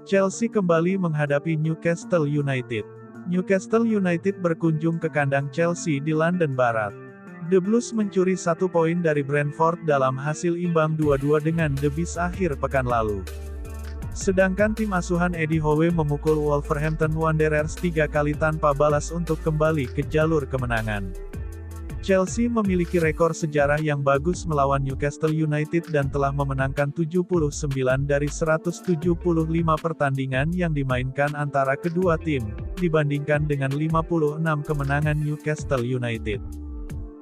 Chelsea kembali menghadapi Newcastle United. Newcastle United berkunjung ke kandang Chelsea di London Barat. The Blues mencuri 1 poin dari Brentford dalam hasil imbang 2-2 dengan The Bees akhir pekan lalu. Sedangkan tim asuhan Eddie Howe memukul Wolverhampton Wanderers 3 kali tanpa balas untuk kembali ke jalur kemenangan. Chelsea memiliki rekor sejarah yang bagus melawan Newcastle United dan telah memenangkan 79 dari 175 pertandingan yang dimainkan antara kedua tim, dibandingkan dengan 56 kemenangan Newcastle United.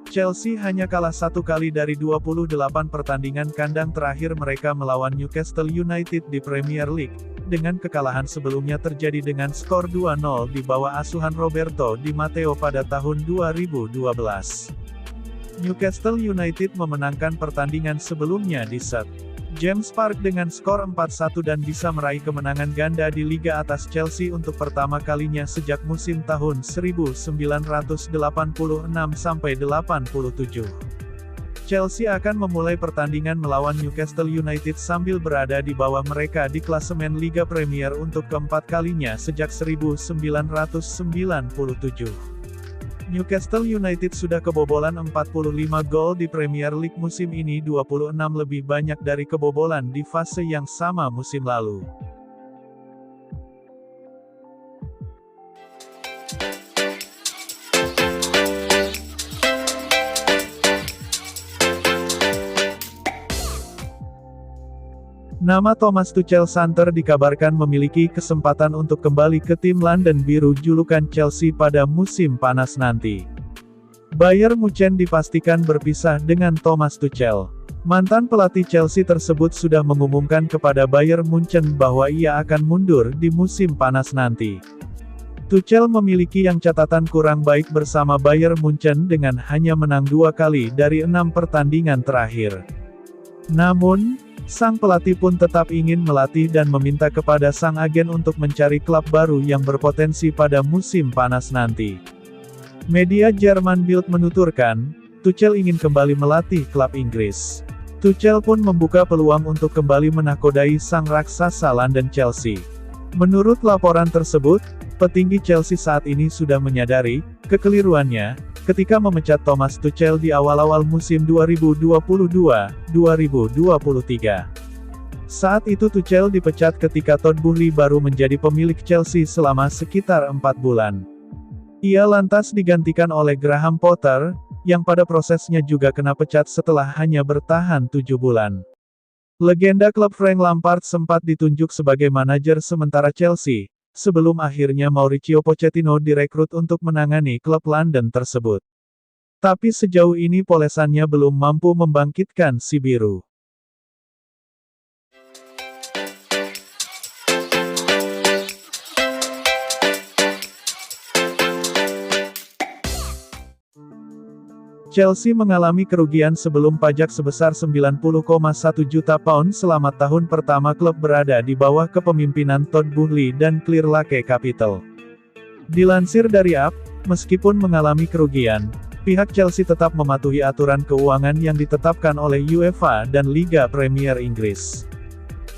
Chelsea hanya kalah 1 kali dari 28 pertandingan kandang terakhir mereka melawan Newcastle United di Premier League, dengan kekalahan sebelumnya terjadi dengan skor 2-0 di bawah asuhan Roberto Di Matteo pada tahun 2012. Newcastle United memenangkan pertandingan sebelumnya di St. James Park dengan skor 4-1 dan bisa meraih kemenangan ganda di Liga atas Chelsea untuk pertama kalinya sejak musim tahun 1986-87. Chelsea akan memulai pertandingan melawan Newcastle United sambil berada di bawah mereka di klasemen Liga Premier untuk keempat kalinya sejak 1997. Newcastle United sudah kebobolan 45 gol di Premier League musim ini, 26 lebih banyak dari kebobolan di fase yang sama musim lalu. Nama Thomas Tuchel santer dikabarkan memiliki kesempatan untuk kembali ke tim London Biru julukan Chelsea pada musim panas nanti. Bayern Munchen dipastikan berpisah dengan Thomas Tuchel. Mantan pelatih Chelsea tersebut sudah mengumumkan kepada Bayern Munchen bahwa ia akan mundur di musim panas nanti. Tuchel memiliki yang catatan kurang baik bersama Bayern Munchen dengan hanya menang 2 kali dari 6 pertandingan terakhir. Namun, sang pelatih pun tetap ingin melatih dan meminta kepada sang agen untuk mencari klub baru yang berpotensi pada musim panas nanti. Media Jerman Bild menuturkan, Tuchel ingin kembali melatih klub Inggris. Tuchel pun membuka peluang untuk kembali menakodai sang raksasa London Chelsea. Menurut laporan tersebut, petinggi Chelsea saat ini sudah menyadari kekeliruannya ketika memecat Thomas Tuchel di awal-awal musim 2022-2023. Saat itu Tuchel dipecat ketika Todd Boehly baru menjadi pemilik Chelsea selama sekitar 4 bulan. Ia lantas digantikan oleh Graham Potter, yang pada prosesnya juga kena pecat setelah hanya bertahan 7 bulan. Legenda klub Frank Lampard sempat ditunjuk sebagai manajer sementara Chelsea, sebelum akhirnya Mauricio Pochettino direkrut untuk menangani klub London tersebut. Tapi sejauh ini polesannya belum mampu membangkitkan si biru. Chelsea mengalami kerugian sebelum pajak sebesar 90,1 juta pound selama tahun pertama klub berada di bawah kepemimpinan Todd Boehly dan Clearlake Capital. Dilansir dari Up, meskipun mengalami kerugian, pihak Chelsea tetap mematuhi aturan keuangan yang ditetapkan oleh UEFA dan Liga Premier Inggris.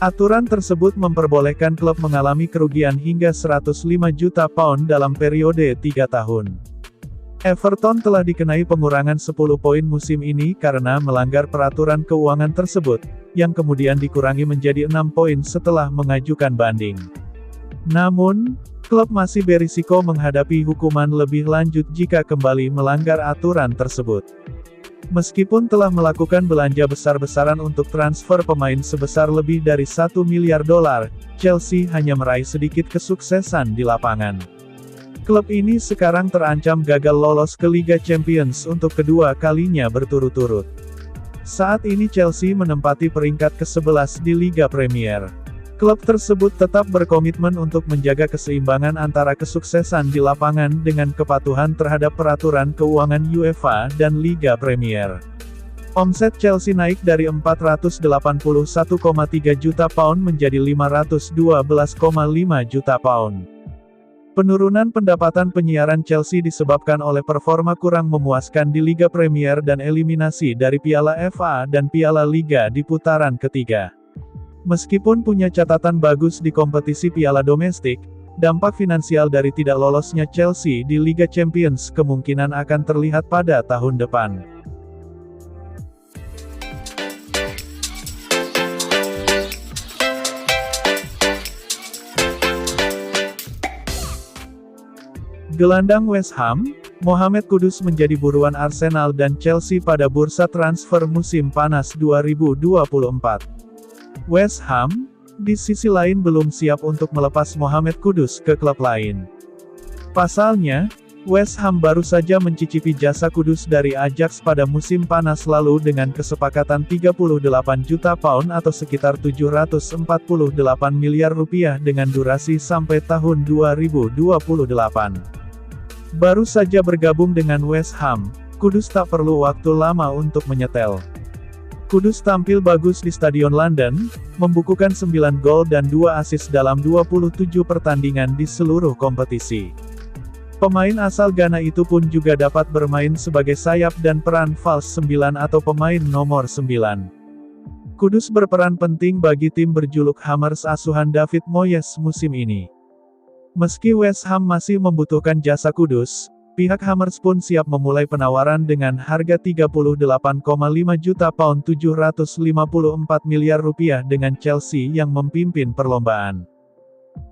Aturan tersebut memperbolehkan klub mengalami kerugian hingga 105 juta pound dalam periode 3 tahun. Everton telah dikenai pengurangan 10 poin musim ini karena melanggar peraturan keuangan tersebut, yang kemudian dikurangi menjadi 6 poin setelah mengajukan banding. Namun, klub masih berisiko menghadapi hukuman lebih lanjut jika kembali melanggar aturan tersebut. Meskipun telah melakukan belanja besar-besaran untuk transfer pemain sebesar lebih dari $1 miliar, Chelsea hanya meraih sedikit kesuksesan di lapangan. Klub ini sekarang terancam gagal lolos ke Liga Champions untuk kedua kalinya berturut-turut. Saat ini Chelsea menempati peringkat ke-11 di Liga Premier. Klub tersebut tetap berkomitmen untuk menjaga keseimbangan antara kesuksesan di lapangan dengan kepatuhan terhadap peraturan keuangan UEFA dan Liga Premier. Omset Chelsea naik dari 481,3 juta pound menjadi 512,5 juta pound. Penurunan pendapatan penyiaran Chelsea disebabkan oleh performa kurang memuaskan di Liga Premier dan eliminasi dari Piala FA dan Piala Liga di putaran ketiga. Meskipun punya catatan bagus di kompetisi piala domestik, dampak finansial dari tidak lolosnya Chelsea di Liga Champions kemungkinan akan terlihat pada tahun depan. Gelandang West Ham, Mohamed Kudus menjadi buruan Arsenal dan Chelsea pada bursa transfer musim panas 2024. West Ham, di sisi lain belum siap untuk melepas Mohamed Kudus ke klub lain. Pasalnya, West Ham baru saja mencicipi jasa Kudus dari Ajax pada musim panas lalu dengan kesepakatan 38 juta pound atau sekitar 748 miliar rupiah dengan durasi sampai tahun 2028. Baru saja bergabung dengan West Ham, Kudus tak perlu waktu lama untuk menyetel. Kudus tampil bagus di Stadion London, membukukan 9 gol dan 2 assist dalam 27 pertandingan di seluruh kompetisi. Pemain asal Ghana itu pun juga dapat bermain sebagai sayap dan peran false 9 atau pemain nomor 9. Kudus berperan penting bagi tim berjuluk Hammers asuhan David Moyes musim ini. Meski West Ham masih membutuhkan jasa Kudus, pihak Hammers pun siap memulai penawaran dengan harga 38,5 juta pound 754 miliar rupiah dengan Chelsea yang memimpin perlombaan.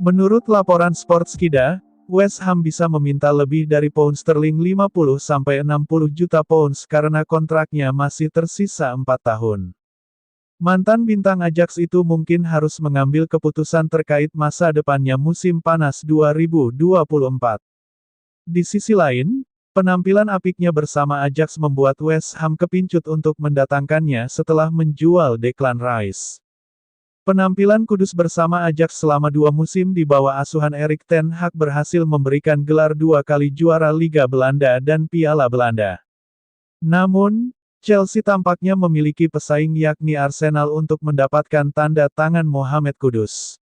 Menurut laporan Sportskida, West Ham bisa meminta lebih dari pound sterling 50-60 juta pounds karena kontraknya masih tersisa 4 tahun. Mantan bintang Ajax itu mungkin harus mengambil keputusan terkait masa depannya musim panas 2024. Di sisi lain, penampilan apiknya bersama Ajax membuat West Ham kepincut untuk mendatangkannya setelah menjual Declan Rice. Penampilan Kudus bersama Ajax selama 2 musim di bawah asuhan Erik ten Hag berhasil memberikan gelar 2 kali juara Liga Belanda dan Piala Belanda. Namun, Chelsea tampaknya memiliki pesaing yakni Arsenal untuk mendapatkan tanda tangan Mohamed Kudus.